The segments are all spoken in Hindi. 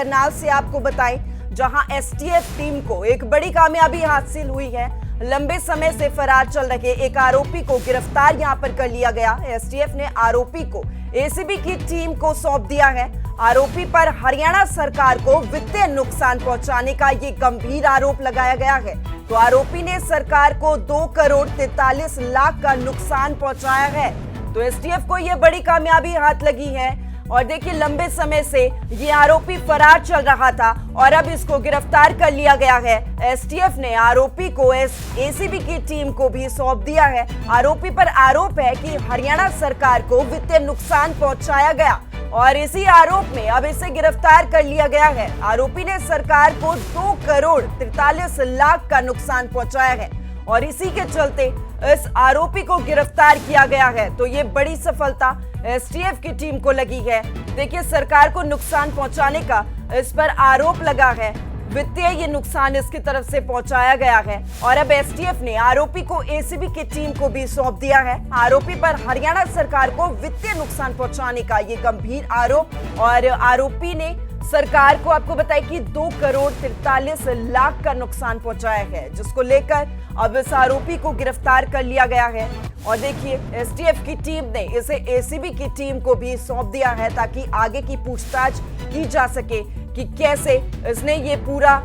करनाल से आपको बताएं, जहां एसटीएफ टीम को एक बड़ी कामयाबी हासिल हुई है। लंबे समय से फरार चल रहे एक आरोपी को गिरफ्तार यहां पर कर लिया गया। एसटीएफ ने आरोपी को एसीबी की टीम को सौंप दिया है। आरोपी पर हरियाणा सरकार को वित्तीय नुकसान पहुंचाने का ये गंभीर आरोप लगाया गया है। तो आरोपी ने सरकार को 2 करोड़ 43 लाख का नुकसान पहुंचाया है। तो एसटीएफ को ये बड़ी कामयाबी हाथ लगी है। और देखिए, लंबे समय से ये आरोपी फरार चल रहा था और अब इसको गिरफ्तार कर लिया गया है। एसटीएफ ने आरोपी को एसीबी की टीम को भी सौंप दिया है। आरोपी पर आरोप है कि हरियाणा सरकार को वित्तीय नुकसान पहुंचाया गया और इसी आरोप में अब इसे गिरफ्तार कर लिया गया है। आरोपी ने सरकार को 2 करोड़ 43 लाख का नुकसान पहुंचाया है और इसी के चलते इस आरोपी को गिरफ्तार किया गया है। तो ये बड़ी सफलता एसटीएफ की टीम को लगी है। देखिए, सरकार को नुकसान पहुंचाने का इस पर आरोप लगा है। वित्तीय ये नुकसान इसकी तरफ से पहुंचाया गया है और अब एसटीएफ ने आरोपी को एसीबी की टीम को भी सौंप दिया है। आरोपी पर हरियाणा सरकार को वित्तीय नुकसान पहुंचाने का ये गंभीर आरोप और आरोपी ने सरकार को आपको बताया कि 2 करोड़ 43 लाख का नुकसान पहुंचाया है, जिसको लेकर अब इस आरोपी को गिरफ्तार कर लिया गया है। और देखिए, एसटीएफ की टीम ने इसे एसीबी की टीम को भी सौंप दिया है ताकि आगे की पूछताछ की जा सके कि कैसे इसने ये पूरा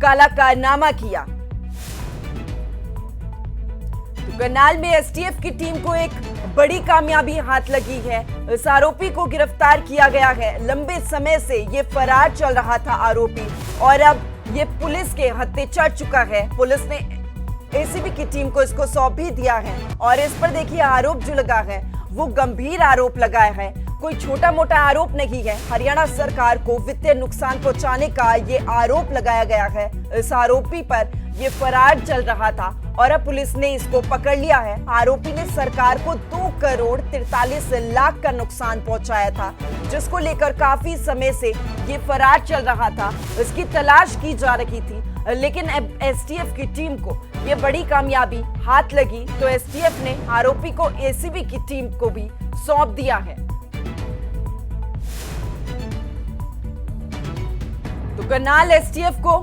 काला कारनामा किया। तो करनाल में एसटीएफ की टीम को एक बड़ी कामयाबी हाथ लगी है। इस आरोपी को गिरफ्तार किया गया है। लंबे समय से ये फरार चल रहा था आरोपी और अब ये पुलिस के हत्थे चढ़ चुका है। पुलिस ने एसीबी की टीम को इसको सौंप भी दिया है और इस पर देखिए, आरोप जो लगा है वो गंभीर आरोप लगाया है, कोई छोटा मोटा आरोप नहीं है। हरियाणा सरकार को वित्तीय नुकसान पहुंचाने का ये आरोप लगाया गया है। इस आरोपी पर ये फरार चल रहा था और अब पुलिस ने इसको पकड़ लिया है। आरोपी ने सरकार को 2 करोड़ 43 लाख का नुकसान पहुंचाया था, जिसको लेकर काफी समय से ये फरार चल रहा था। इसकी तलाश की जा रही थी, लेकिन अब एसटीएफ की टीम को ये बड़ी कामयाबी हाथ लगी। तो एसटीएफ ने आरोपी को एसीबी की टीम को भी सौंप दिया है। तो करनाल एसटीएफ को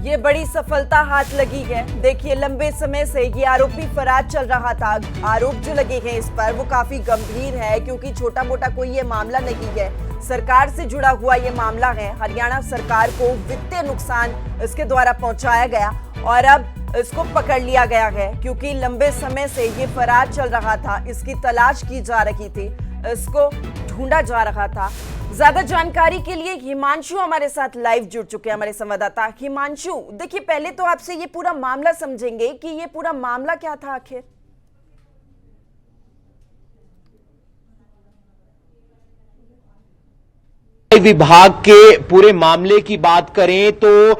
ये बड़ी सफलता हाथ लगी है। देखिए, लंबे समय से ये आरोपी फरार चल रहा था। आरोप जो लगे हैं इस पर वो काफी गंभीर है, क्योंकि छोटा मोटा कोई ये मामला नहीं है। सरकार से जुड़ा हुआ ये मामला है। हरियाणा सरकार को वित्तीय नुकसान इसके द्वारा पहुंचाया गया और अब इसको पकड़ लिया गया है, क्योंकि लंबे समय से ये फरार चल रहा था। इसकी तलाश की जा रही थी, इसको ढूंढा जा रहा था। ज्यादा जानकारी के लिए हिमांशु हमारे साथ लाइव जुड़ चुके हैं, हमारे संवाददाता। हिमांशु, देखिए, पहले तो आपसे ये पूरा मामला समझेंगे कि ये पूरा मामला क्या था आखिर। विभाग के पूरे मामले की बात करें तो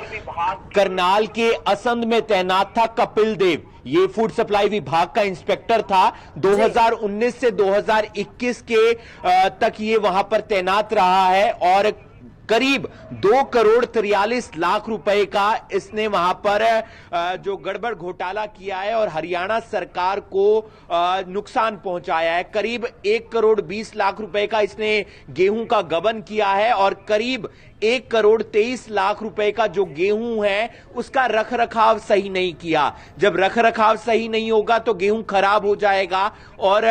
करनाल के असंध में तैनात था कपिल देव। ये फूड सप्लाई विभाग का इंस्पेक्टर था। 2019 से 2021 के तक ये वहां पर तैनात रहा है और करीब 2 करोड़ 43 लाख रुपए का इसने वहां पर जो गड़बड़ घोटाला किया है और हरियाणा सरकार को नुकसान पहुंचाया है। करीब 1 करोड़ 20 लाख रुपए का इसने गेहूं का गबन किया है और करीब 1 करोड़ 23 लाख रुपए का जो गेहूं है उसका रखरखाव सही नहीं किया। जब रखरखाव सही नहीं होगा तो गेहूं खराब हो जाएगा और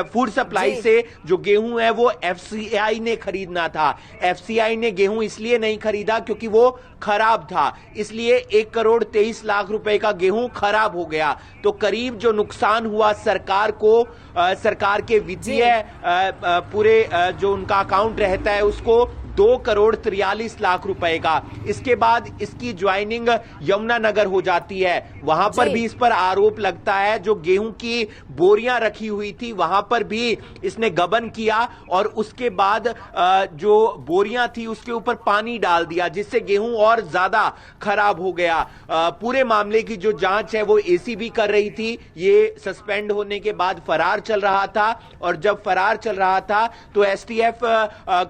फूड सप्लाई से जो गेहूं है वो एफसीआई ने खरीदना था। एफसीआई ने गेहूं इसलिए नहीं खरीदा क्योंकि वो खराब था, इसलिए 1 करोड़ 23 लाख रुपए का गेहूं खराब हो गया। तो करीब जो नुकसान हुआ सरकार को, सरकार के वित्तीय पूरे जो उनका अकाउंट रहता है उसको 2 करोड़ 43 लाख रुपए का। इसके बाद इसकी ज्वाइनिंग यमुनानगर हो जाती है, वहां पर भी इस पर आरोप लगता है। जो गेहूं की बोरियां रखी हुई थी वहां पर भी इसने गबन किया और उसके बाद जो बोरियां थी उसके ऊपर पानी डाल दिया, जिससे गेहूं और ज्यादा खराब हो गया। पूरे मामले की जो जांच है वो एसीबी कर रही थी। ये सस्पेंड होने के बाद फरार चल रहा था और जब फरार चल रहा था तो एसटीएफ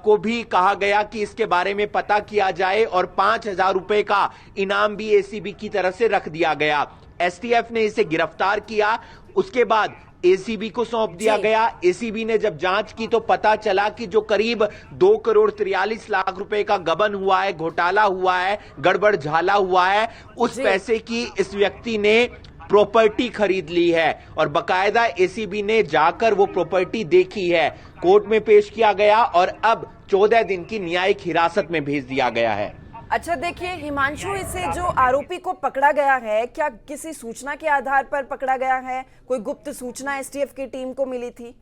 को भी कहा गया कि इसके बारे में पता किया जाए और 5,000 रुपए का इनाम भी एसीबी की तरफ से रख दिया गया। एसटीएफ ने इसे गिरफ्तार किया। उसके बाद एसीबी को सौंप दिया जी। गया। एसीबी ने जब जांच की तो पता चला कि जो करीब 2,43,00,000 रुपए का गबन हुआ है, घोटाला हुआ है, गड़बड़ झाला हुआ है, उस जी। पैसे की इस व्यक्ति ने प्रॉपर्टी खरीद ली है और बकायदा एसीबी ने जाकर वो प्रॉपर्टी देखी है। कोर्ट में पेश किया गया और अब 14 दिन की न्यायिक हिरासत में भेज दिया गया है। अच्छा देखिए हिमांशु, इसे जो आरोपी को पकड़ा गया है, क्या किसी सूचना के आधार पर पकड़ा गया है? कोई गुप्त सूचना एसटीएफ की टीम को मिली थी?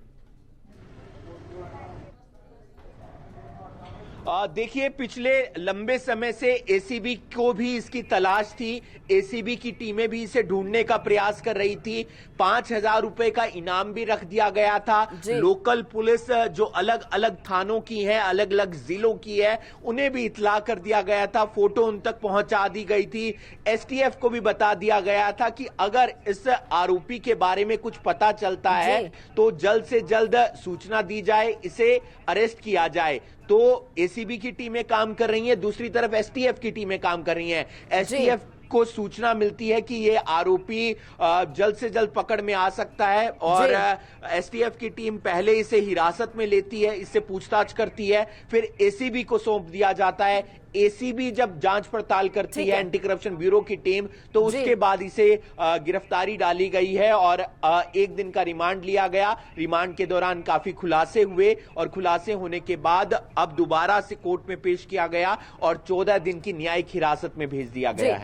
देखिए, पिछले लंबे समय से एसीबी को भी इसकी तलाश थी। एसीबी की टीमें भी इसे ढूंढने का प्रयास कर रही थी। 5,000 रुपए का इनाम भी रख दिया गया था। लोकल पुलिस जो अलग अलग थानों की है, अलग अलग जिलों की है, उन्हें भी इतला कर दिया गया था। फोटो उन तक पहुंचा दी गई थी। एसटीएफ को भी बता दिया गया था कि अगर इस आरोपी के बारे में कुछ पता चलता है तो जल्द से जल्द सूचना दी जाए, इसे अरेस्ट किया जाए। तो एसीबी की टीमें काम कर रही हैं, दूसरी तरफ एसटीएफ की टीमें काम कर रही हैं। एसटीएफ को सूचना मिलती है कि ये आरोपी जल्द से जल्द पकड़ में आ सकता है और एसटीएफ की टीम पहले इसे हिरासत में लेती है, इससे पूछताछ करती है, फिर एसीबी को सौंप दिया जाता है। एसीबी जब जांच पड़ताल करती है, एंटी करप्शन ब्यूरो की टीम, तो उसके बाद इसे गिरफ्तारी डाली गई है और 1 दिन का रिमांड लिया गया। रिमांड के दौरान काफी खुलासे हुए और खुलासे होने के बाद अब दोबारा से कोर्ट में पेश किया गया और 14 दिन की न्यायिक हिरासत में भेज दिया गया है।